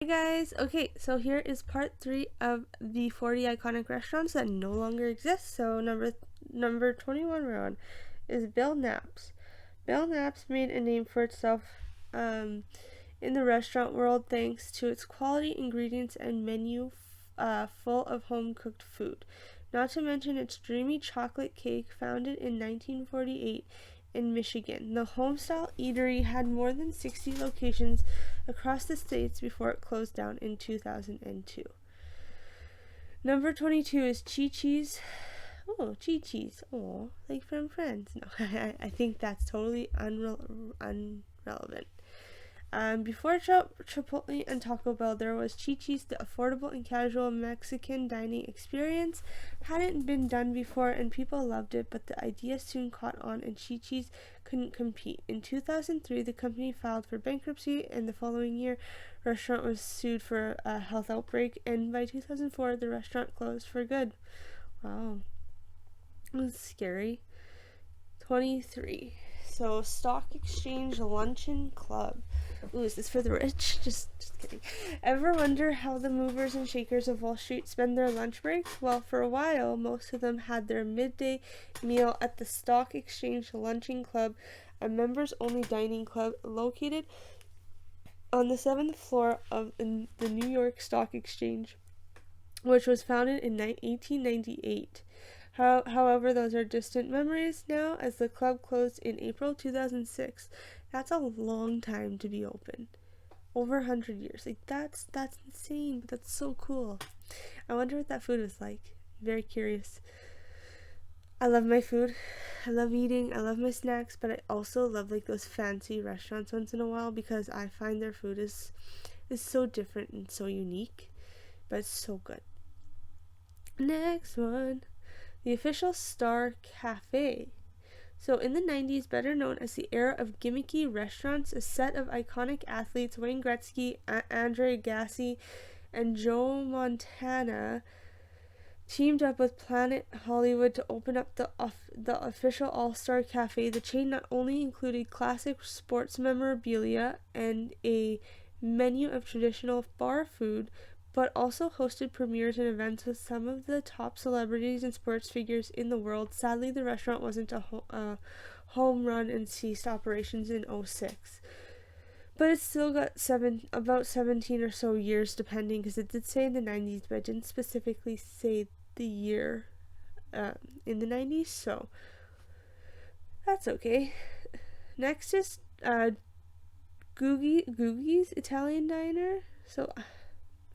guys. Okay, so here is part 3 of the 40 iconic restaurants that no longer exist. So number 21 we're on is Bill Knapp's. Bill Knapp's made a name for itself in the restaurant world thanks to its quality ingredients and menu full of home-cooked food. Not to mention its dreamy chocolate cake, founded in 1948 in Michigan. The homestyle eatery had more than 60 locations across the states before it closed down in 2002. Number 22 is Chi-Chi's. Oh, Chi-Chi's. Oh, like from Friends. No, I think that's totally unrelevant. Before Chipotle and Taco Bell, there was Chi-Chi's, the affordable and casual Mexican dining experience. Hadn't been done before and people loved it, but the idea soon caught on and Chi-Chi's couldn't compete. In 2003, the company filed for bankruptcy, and the following year, the restaurant was sued for a health outbreak, and by 2004, the restaurant closed for good. Wow. That's scary. 23. So, Stock Exchange Luncheon Club. Ooh, is this for the rich? Just kidding. Ever wonder how the movers and shakers of Wall Street spend their lunch breaks? Well, for a while, most of them had their midday meal at the Stock Exchange Luncheon Club, a members-only dining club located on the 7th floor of the New York Stock Exchange, which was founded in 1898. However, those are distant memories now, as the club closed in April 2006. That's a long time to be open. Over 100 years. Like, that's insane, but that's so cool. I wonder what that food was like. Very curious. I love my food. I love eating. I love my snacks, but I also love like those fancy restaurants once in a while because I find their food is so different and so unique, but it's so good. Next one. The official Star Cafe. So in the 90s, better known as the era of gimmicky restaurants, a set of iconic athletes, Wayne Gretzky, Andre Agassi, and Joe Montana, teamed up with Planet Hollywood to open up the official All-Star Cafe. The chain not only included classic sports memorabilia and a menu of traditional bar food, but also hosted premieres and events with some of the top celebrities and sports figures in the world. Sadly, the restaurant wasn't a home run and ceased operations in 2006. But it still got about 17 or so years, depending, because it did say in the 90s, but it didn't specifically say the year in the 90s, so that's okay. Next is Googie's Italian Diner. So,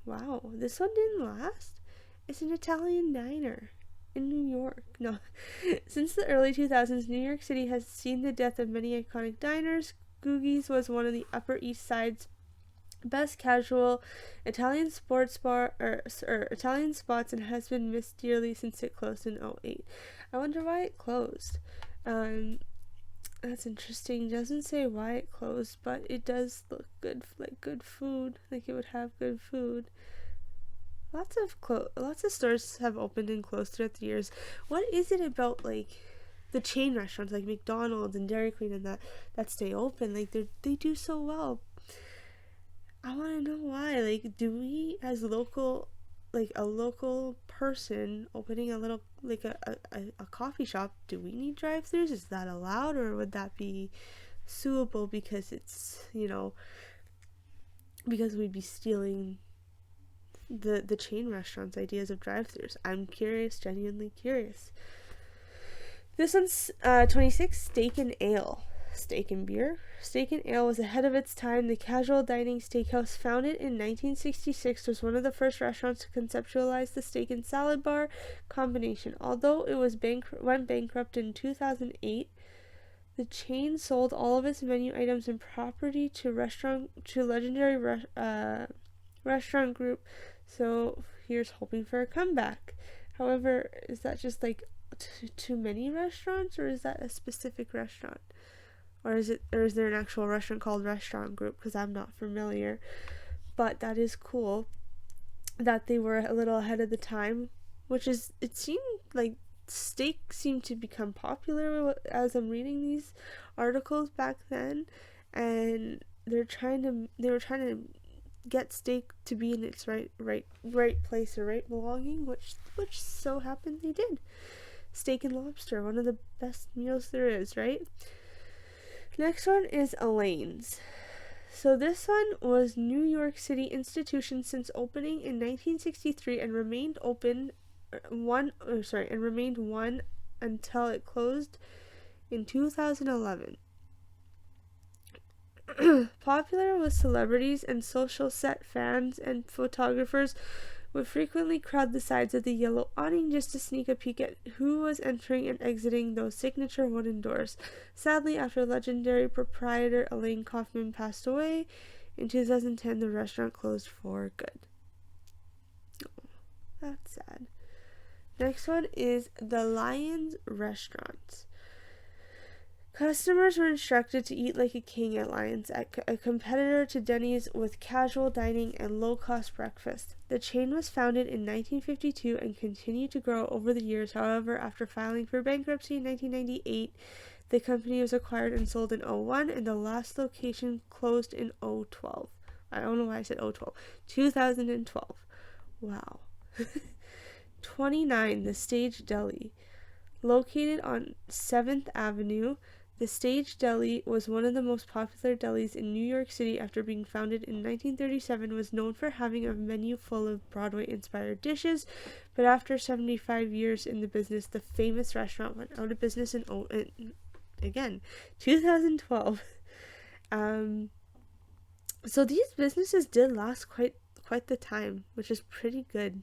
wow, this one didn't last. It's an Italian diner in New York. No. Since the early 2000s, New York City has seen the death of many iconic diners. Googie's was one of the Upper East Side's best casual Italian sports bar or Italian spots and has been missed dearly since it closed in 2008. I wonder why it closed. That's interesting. It doesn't say why it closed, but it does look good, like good food. Like it would have good food. Lots of stores have opened and closed throughout the years. What is it about like the chain restaurants like McDonald's and Dairy Queen and that stay open? Like they do so well. I want to know why. Like, do we as a local person opening a little like a coffee shop, do we need drive-thrus? Is that allowed, or would that be suable because it's, because we'd be stealing the chain restaurants' ideas of drive-thrus? I'm curious, genuinely curious. This one's 26, Steak and Ale. Steak and Beer. Steak and Ale was ahead of its time. The casual dining steakhouse, founded in 1966, was one of the first restaurants to conceptualize the steak and salad bar combination. Although it went bankrupt in 2008, the chain sold all of its menu items and property to legendary restaurant group. So here's hoping for a comeback. However, is that just like too many restaurants, or is that a specific restaurant? Or is there an actual restaurant called Restaurant Group? Because I'm not familiar. But that is cool that they were a little ahead of the time, it seemed like steak seemed to become popular as I'm reading these articles back then, and they were trying to get steak to be in its right place or right belonging, which so happened they did. Steak and lobster, one of the best meals there is, right? Next one is Elaine's. So this one was New York City institution since opening in 1963 and remained one until it closed in 2011. Popular with celebrities and social set, fans and photographers would frequently crowd the sides of the yellow awning just to sneak a peek at who was entering and exiting those signature wooden doors. Sadly, after legendary proprietor Elaine Kaufman passed away in 2010, the restaurant closed for good. Oh, that's sad. Next one is the Lions Restaurant. Customers were instructed to eat like a king at Lions, a competitor to Denny's with casual dining and low-cost breakfast. The chain was founded in 1952 and continued to grow over the years. However, after filing for bankruptcy in 1998, the company was acquired and sold in 2001, and the last location closed in 2012. I don't know why I said 2012. 2012. Wow. 29, The Stage Deli. Located on 7th Avenue, the Stage Deli was one of the most popular delis in New York City. After being founded in 1937, was known for having a menu full of Broadway-inspired dishes, but after 75 years in the business, the famous restaurant went out of business in 2012. So these businesses did last quite the time, which is pretty good.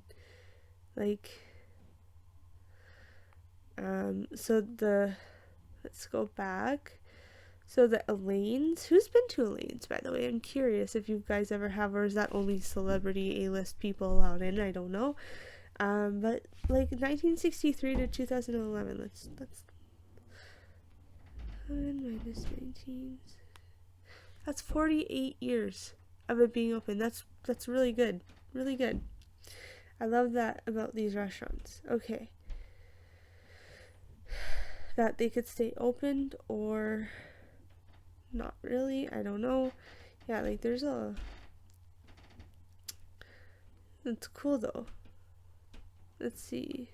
Let's go back. So the Elaine's, who's been to Elaine's, by the way? I'm curious if you guys ever have, or is that only celebrity A-list people allowed in? I don't know. But 1963 to 2011, let's 7 minus 19. That's 48 years of it being open. That's really good. Really good. I love that about these restaurants. Okay. That they could stay opened or not really. I don't know. Yeah, it's cool though. Let's see.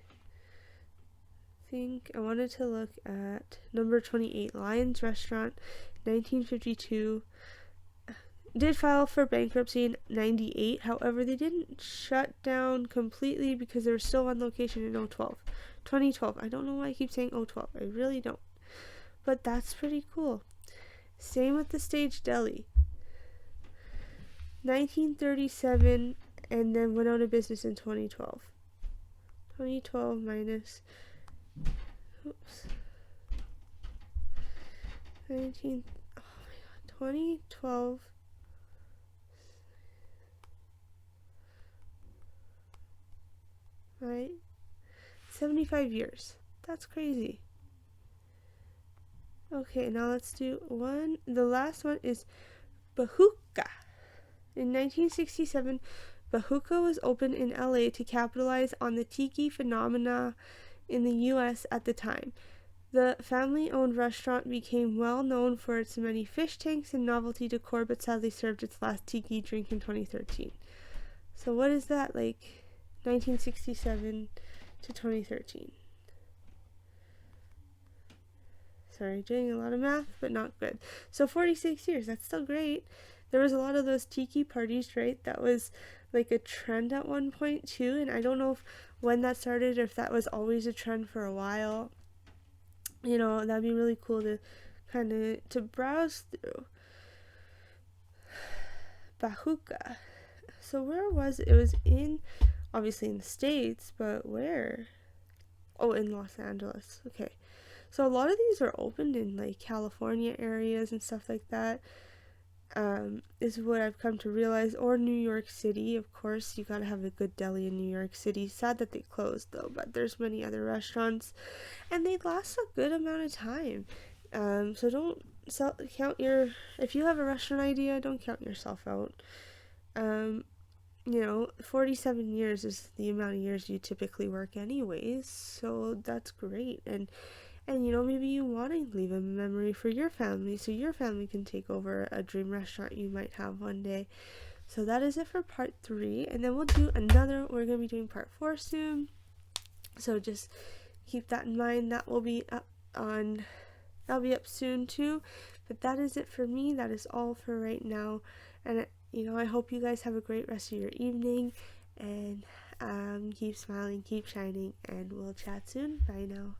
I wanted to look at number 28, Lions Restaurant, 1952. Did file for bankruptcy in 98. However, they didn't shut down completely because they were still on location in 2012. I don't know why I keep saying 2012. I really don't. But that's pretty cool. Same with the Stage Deli. 1937 and then went out of business in 2012. 2012 minus 2012 right? 75 years. That's crazy. Okay, now let's do one. The last one is Bahuka. In 1967, Bahuka was opened in LA to capitalize on the tiki phenomena in the US at the time. The family-owned restaurant became well known for its many fish tanks and novelty decor, but sadly served its last tiki drink in 2013. So what is that, 1967 to 2013? Sorry, doing a lot of math, but not good. So 46 years, that's still great. There was a lot of those tiki parties, right? That was a trend at one point too, and I don't know when that started, or if that was always a trend for a while. That'd be really cool to to browse through. Bahuka. So where was it? It was obviously in the States, but where? Oh, in Los Angeles. Okay. So a lot of these are opened in California areas and stuff like that. Is what I've come to realize. Or New York City, of course. You gotta have a good deli in New York City. Sad that they closed though, but there's many other restaurants, and they last a good amount of time. So don't count if you have a restaurant idea, don't count yourself out. 47 years is the amount of years you typically work anyways, so that's great. And maybe you want to leave a memory for your family, so your family can take over a dream restaurant you might have one day. So that is it for part 3, and then we'll do another. We're going to be doing part 4 soon, so just keep that in mind. That'll be up soon too. But that is it for me. That is all for right now, and I hope you guys have a great rest of your evening, and keep smiling, keep shining, and we'll chat soon. Bye now.